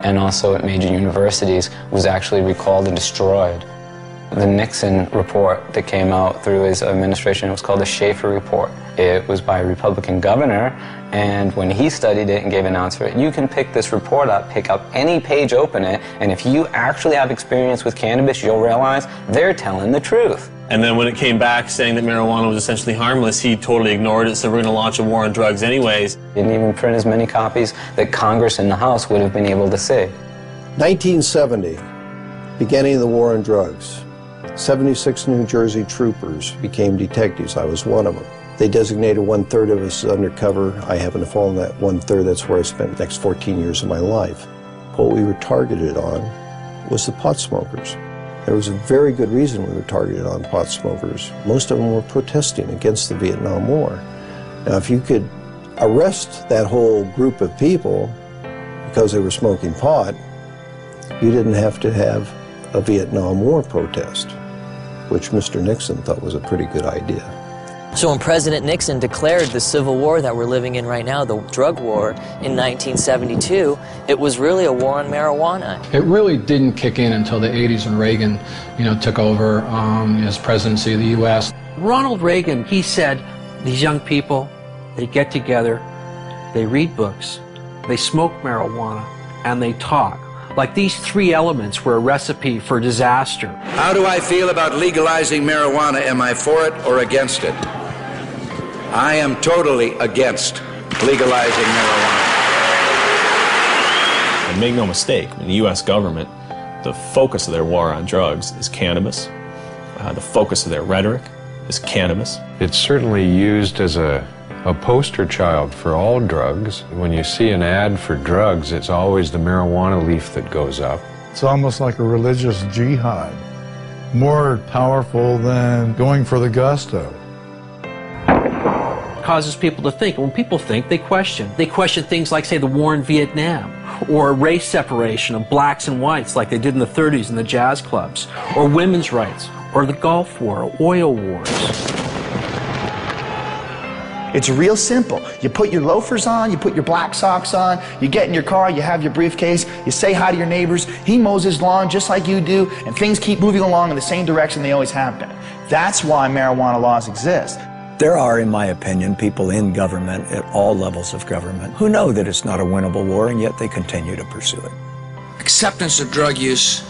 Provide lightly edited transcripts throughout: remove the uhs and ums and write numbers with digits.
and also at major universities was actually recalled and destroyed. The Nixon report that came out through his administration was called the Schaefer Report. It was by a Republican governor, and when he studied it and gave an answer, you can pick this report up, pick up any page, open it, and if you actually have experience with cannabis, you'll realize they're telling the truth. And then when it came back saying that marijuana was essentially harmless, he totally ignored it, so we're going to launch a war on drugs anyways. He didn't even print as many copies that Congress and the House would have been able to see. 1970, beginning of the war on drugs. 76 New Jersey troopers became detectives. I was one of them. They designated 1/3 of us as undercover. I happened to fall in that 1/3. That's where I spent the next 14 years of my life. What we were targeted on was the pot smokers. There was a very good reason we were targeted on pot smokers. Most of them were protesting against the Vietnam War. Now, if you could arrest that whole group of people because they were smoking pot, you didn't have to have a Vietnam War protest, which Mr. Nixon thought was a pretty good idea. So when President Nixon declared the Civil War that we're living in right now, the drug war, in 1972, it was really a war on marijuana. It really didn't kick in until the 80s when Reagan, took over his presidency of the U.S. Ronald Reagan, he said, these young people, they get together, they read books, they smoke marijuana, and they talk. Like these three elements were a recipe for disaster. How do I feel about legalizing marijuana? Am I for it or against it? I am totally against legalizing marijuana. And make no mistake, in the U.S. government, the focus of their war on drugs is cannabis. The focus of their rhetoric is cannabis. It's certainly used as a poster child for all drugs. When you see an ad for drugs, it's always the marijuana leaf that goes up. It's almost like a religious jihad, more powerful than going for the gusto. It causes people to think. When people think, they question. They question things like, say, the war in Vietnam, or race separation of blacks and whites like they did in the 30s in the jazz clubs, or women's rights, or the Gulf War, or oil wars. It's real simple. You put your loafers on, you put your black socks on, you get in your car, you have your briefcase, you say hi to your neighbors, he mows his lawn just like you do, and things keep moving along in the same direction they always have been. That's why marijuana laws exist. There are, in my opinion, people in government at all levels of government who know that it's not a winnable war, and yet they continue to pursue it. Acceptance of drug use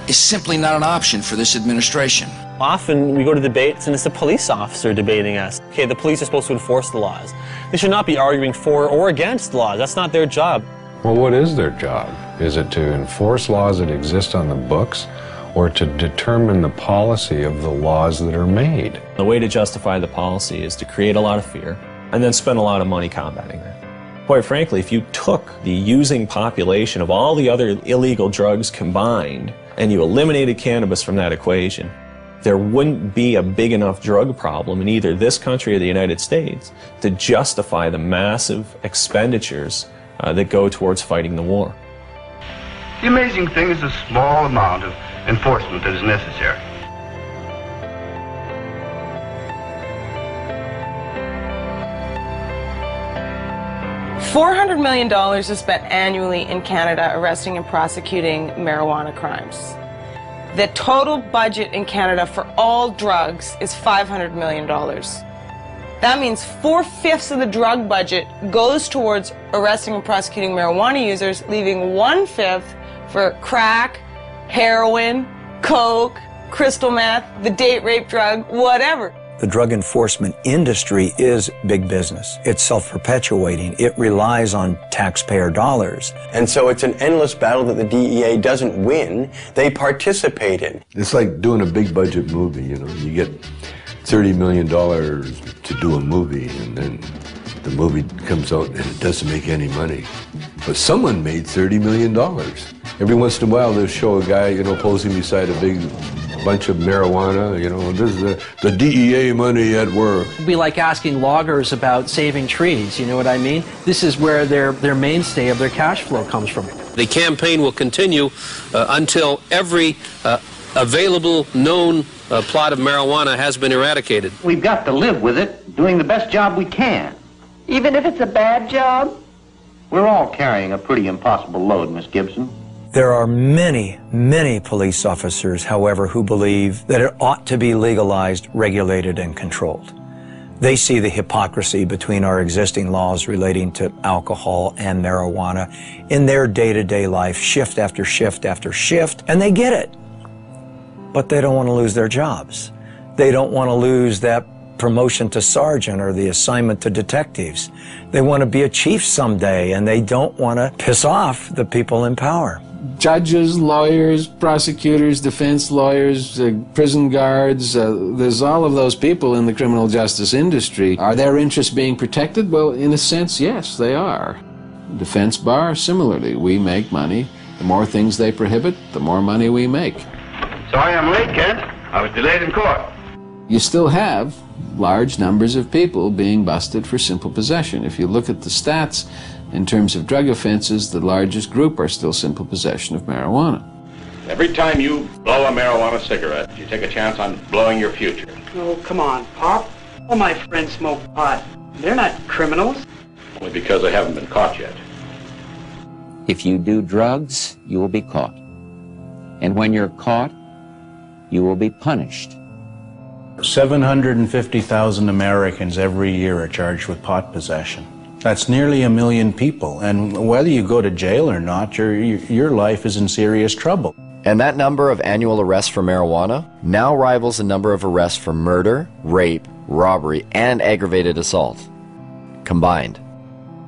is simply not an option for this administration. Often we go to debates and it's a police officer debating us. Okay, the police are supposed to enforce the laws. They should not be arguing for or against laws. That's not their job. Well, what is their job? Is it to enforce laws that exist on the books, or to determine the policy of the laws that are made? The way to justify the policy is to create a lot of fear and then spend a lot of money combating that. Quite frankly, if you took the using population of all the other illegal drugs combined and you eliminated cannabis from that equation, there wouldn't be a big enough drug problem in either this country or the United States to justify the massive expenditures that go towards fighting the war. The amazing thing is the small amount of enforcement that is necessary. $400 million is spent annually in Canada arresting and prosecuting marijuana crimes. The total budget in Canada for all drugs is $500 million. That means 4/5 of the drug budget goes towards arresting and prosecuting marijuana users, leaving 1/5 for crack, heroin, coke, crystal meth, the date rape drug, whatever. The drug enforcement industry is big business. It's self-perpetuating. It relies on taxpayer dollars. And so it's an endless battle that the DEA doesn't win, they participate in. It's like doing a big budget movie, you get $30 million to do a movie, and then the movie comes out and it doesn't make any money. But someone made $30 million. Every once in a while they'll show a guy, posing beside a big bunch of marijuana, this is the DEA money at work. It'd be like asking loggers about saving trees, you know what I mean? This is where their mainstay of their cash flow comes from. The campaign will continue until every available known plot of marijuana has been eradicated. We've got to live with it, doing the best job we can. Even if it's a bad job? We're all carrying a pretty impossible load, Miss Gibson. There are many, many police officers, however, who believe that it ought to be legalized, regulated, and controlled. They see the hypocrisy between our existing laws relating to alcohol and marijuana in their day-to-day life, shift after shift after shift, and they get it. But they don't want to lose their jobs. They don't want to lose that promotion to sergeant or the assignment to detectives. They want to be a chief someday, and they don't want to piss off the people in power. Judges, lawyers, prosecutors, defense lawyers, prison guards, there's all of those people in the criminal justice industry. Are their interests being protected? Well, in a sense, yes, they are. Defense bar, similarly, we make money. The more things they prohibit, the more money we make. Sorry I'm late, Kent. I was delayed in court. You still have large numbers of people being busted for simple possession. If you look at the stats, in terms of drug offenses, the largest group are still simple possession of marijuana. Every time you blow a marijuana cigarette, you take a chance on blowing your future. Oh, come on, Pop. All my friends smoke pot. They're not criminals. Only because they haven't been caught yet. If you do drugs, you will be caught. And when you're caught, you will be punished. 750,000 Americans every year are charged with pot possession. That's nearly 1 million people, and whether you go to jail or not, your life is in serious trouble. And that number of annual arrests for marijuana now rivals the number of arrests for murder, rape, robbery, and aggravated assault combined.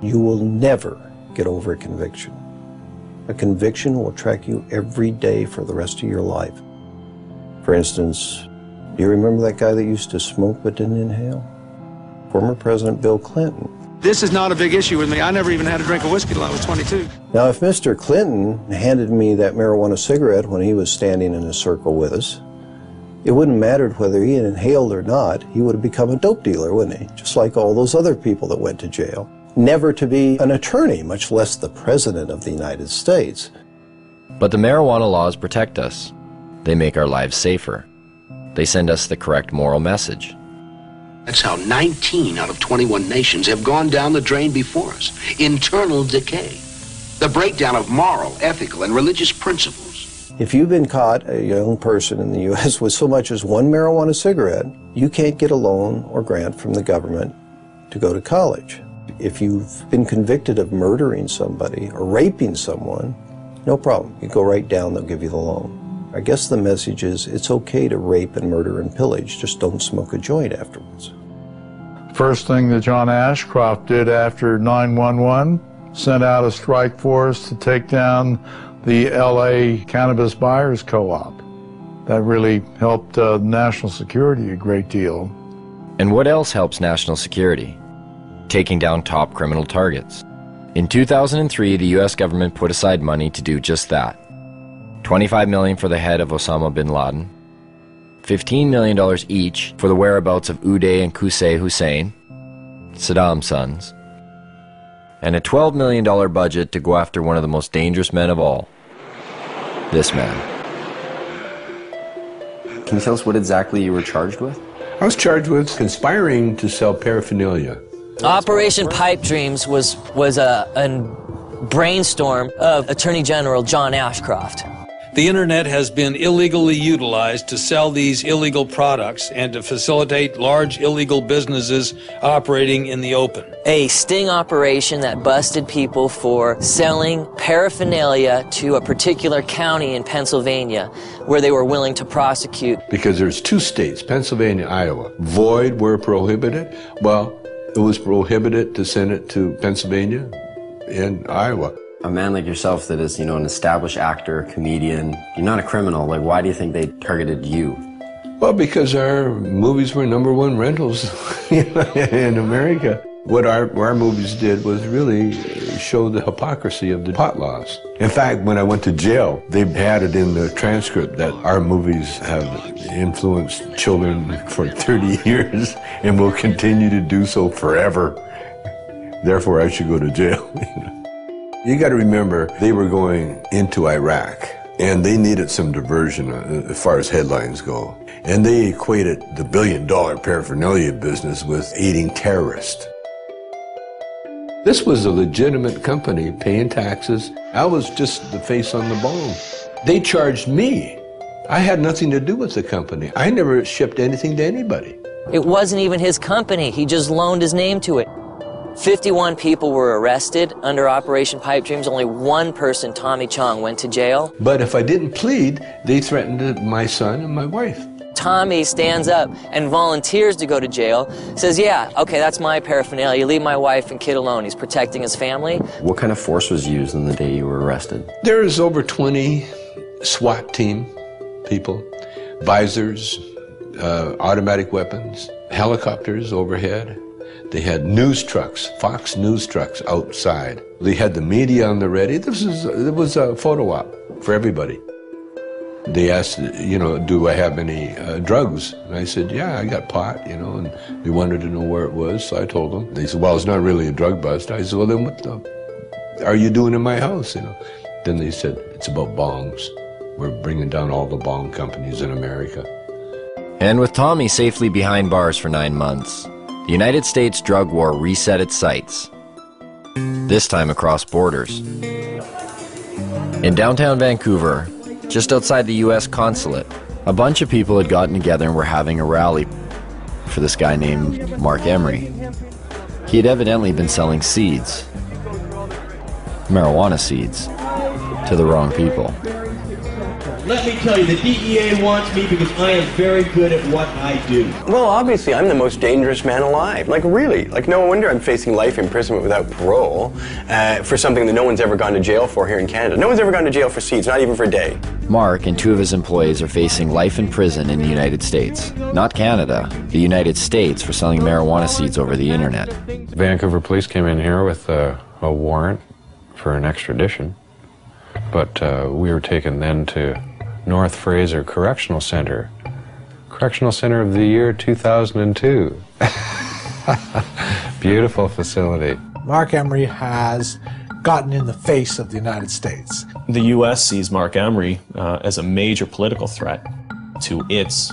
You will never get over a conviction. A conviction will track you every day for the rest of your life. For instance, do you remember that guy that used to smoke but didn't inhale? Former President Bill Clinton. This is not a big issue with me. I never even had a drink of whiskey till I was 22. Now, if Mr. Clinton handed me that marijuana cigarette when he was standing in a circle with us, it wouldn't matter whether he had inhaled or not. He would have become a dope dealer, wouldn't he? Just like all those other people that went to jail. Never to be an attorney, much less the President of the United States. But the marijuana laws protect us. They make our lives safer. They send us the correct moral message. That's how 19 out of 21 nations have gone down the drain before us. Internal decay. The breakdown of moral, ethical, and religious principles. If you've been caught, a young person in the U.S., with so much as one marijuana cigarette, you can't get a loan or grant from the government to go to college. If you've been convicted of murdering somebody or raping someone, no problem. You go right down, they'll give you the loan. I guess the message is it's okay to rape and murder and pillage, just don't smoke a joint afterwards. First thing that John Ashcroft did after 9/11, sent out a strike force to take down the LA Cannabis Buyers Co-op. That really helped national security a great deal. And what else helps national security? Taking down top criminal targets. In 2003, the U.S. government put aside money to do just that. $25 million for the head of Osama bin Laden, $15 million each for the whereabouts of Uday and Qusay Hussein, Saddam's sons, and a $12 million budget to go after one of the most dangerous men of all, this man. Can you tell us what exactly you were charged with? I was charged with conspiring to sell paraphernalia. Operation Pipe Dreams was a brainstorm of Attorney General John Ashcroft. The internet has been illegally utilized to sell these illegal products and to facilitate large illegal businesses operating in the open. A sting operation that busted people for selling paraphernalia to a particular county in Pennsylvania where they were willing to prosecute. Because there's 2 states, Pennsylvania, Iowa. Void were prohibited. Well, it was prohibited to send it to Pennsylvania and Iowa. A man like yourself that is, an established actor, comedian, you're not a criminal. Like, why do you think they targeted you? Well, because our movies were #1 rentals in America. What our movies did was really show the hypocrisy of the pot laws. In fact, when I went to jail, they had it in the transcript that our movies have influenced children for 30 years and will continue to do so forever. Therefore, I should go to jail. You got to remember, they were going into Iraq, and they needed some diversion as far as headlines go. And they equated the $1 billion paraphernalia business with aiding terrorists. This was a legitimate company paying taxes. I was just the face on the bone. They charged me. I had nothing to do with the company. I never shipped anything to anybody. It wasn't even his company. He just loaned his name to it. 51 people were arrested under Operation Pipe Dreams. Only one person, Tommy Chong, went to jail. But if I didn't plead, they threatened my son and my wife. Tommy stands up and volunteers to go to jail, says, yeah, okay, that's my paraphernalia. Leave my wife and kid alone. He's protecting his family. What kind of force was used on the day you were arrested? There's over 20 SWAT team people, visors, automatic weapons, helicopters overhead. They had news trucks, Fox News trucks outside. They had the media on the ready. It was a photo op for everybody. They asked, you know, do I have any drugs? And I said, yeah, I got pot, you know, and they wanted to know where it was, so I told them. They said, well, it's not really a drug bust. I said, well, then what the are you doing in my house, you know? Then they said, it's about bongs. We're bringing down all the bong companies in America. And with Tommy safely behind bars for 9 months, the United States drug war reset its sights, this time across borders. In downtown Vancouver, just outside the U.S. consulate, a bunch of people had gotten together and were having a rally for this guy named Mark Emery. He had evidently been selling seeds, marijuana seeds, to the wrong people. Let me tell you, the DEA wants me because I am very good at what I do. Well, obviously, I'm the most dangerous man alive. Like, really. Like, no wonder I'm facing life imprisonment without parole for something that no one's ever gone to jail for here in Canada. No one's ever gone to jail for seeds, not even for a day. Mark and 2 of his employees are facing life in prison in the United States. Not Canada, the United States, for selling marijuana seeds over the internet. Vancouver police came in here with a warrant for an extradition, but we were taken then to North Fraser Correctional Center. Correctional Center of the year 2002. Beautiful facility. Mark Emery has gotten in the face of the United States. The U.S. sees Mark Emery as a major political threat to its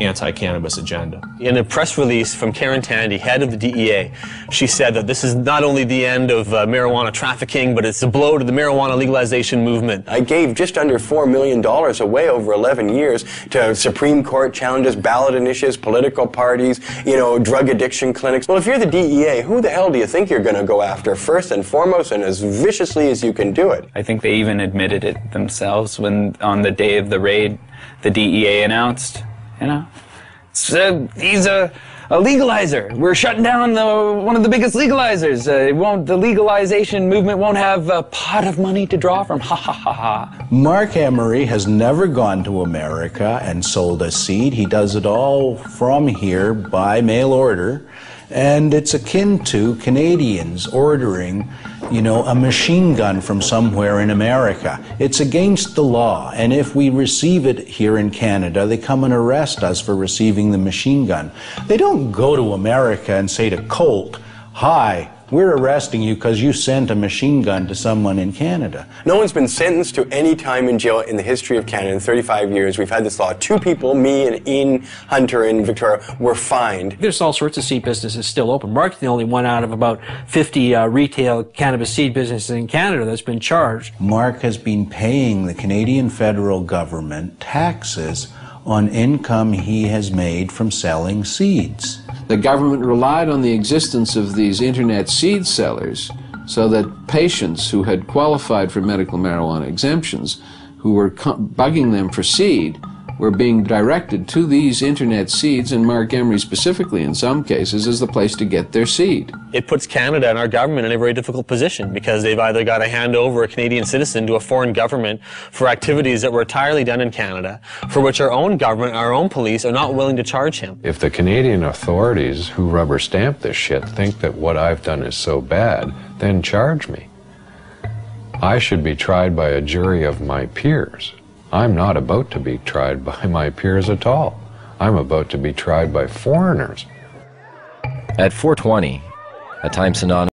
anti-cannabis agenda. In a press release from Karen Tandy, head of the DEA, she said that this is not only the end of marijuana trafficking, but it's a blow to the marijuana legalization movement. I gave just under $4 million away over 11 years to Supreme Court challenges, ballot initiatives, political parties, you know, drug addiction clinics. Well, if you're the DEA, who the hell do you think you're going to go after first and foremost and as viciously as you can do it? I think they even admitted it themselves when on the day of the raid, the DEA announced, you know, he's a legalizer. We're shutting down one of the biggest legalizers. The legalization movement won't have a pot of money to draw from. Ha ha ha ha. Mark Emery has never gone to America and sold a seed. He does it all from here by mail order. And it's akin to Canadians ordering, you know, a machine gun from somewhere in America. It's against the law, and if we receive it here in Canada, they come and arrest us for receiving the machine gun. They don't go to America and say to Colt, hi, we're arresting you because you sent a machine gun to someone in Canada. No one's been sentenced to any time in jail in the history of Canada in 35 years. We've had this law. 2 people, me and Ian Hunter in Victoria, were fined. There's all sorts of seed businesses still open. Mark's the only one out of about 50 retail cannabis seed businesses in Canada that's been charged. Mark has been paying the Canadian federal government taxes on income he has made from selling seeds. The government relied on the existence of these internet seed sellers so that patients who had qualified for medical marijuana exemptions, who were bugging them for seed, were being directed to these internet seeds, and Mark Emery specifically in some cases is the place to get their seed. It puts Canada and our government in a very difficult position because they've either got to hand over a Canadian citizen to a foreign government for activities that were entirely done in Canada, for which our own government, our own police are not willing to charge him. If the Canadian authorities who rubber stamp this shit think that what I've done is so bad, then charge me. I should be tried by a jury of my peers. I'm not about to be tried by my peers at all. I'm about to be tried by foreigners. At 4:20, a time synonymous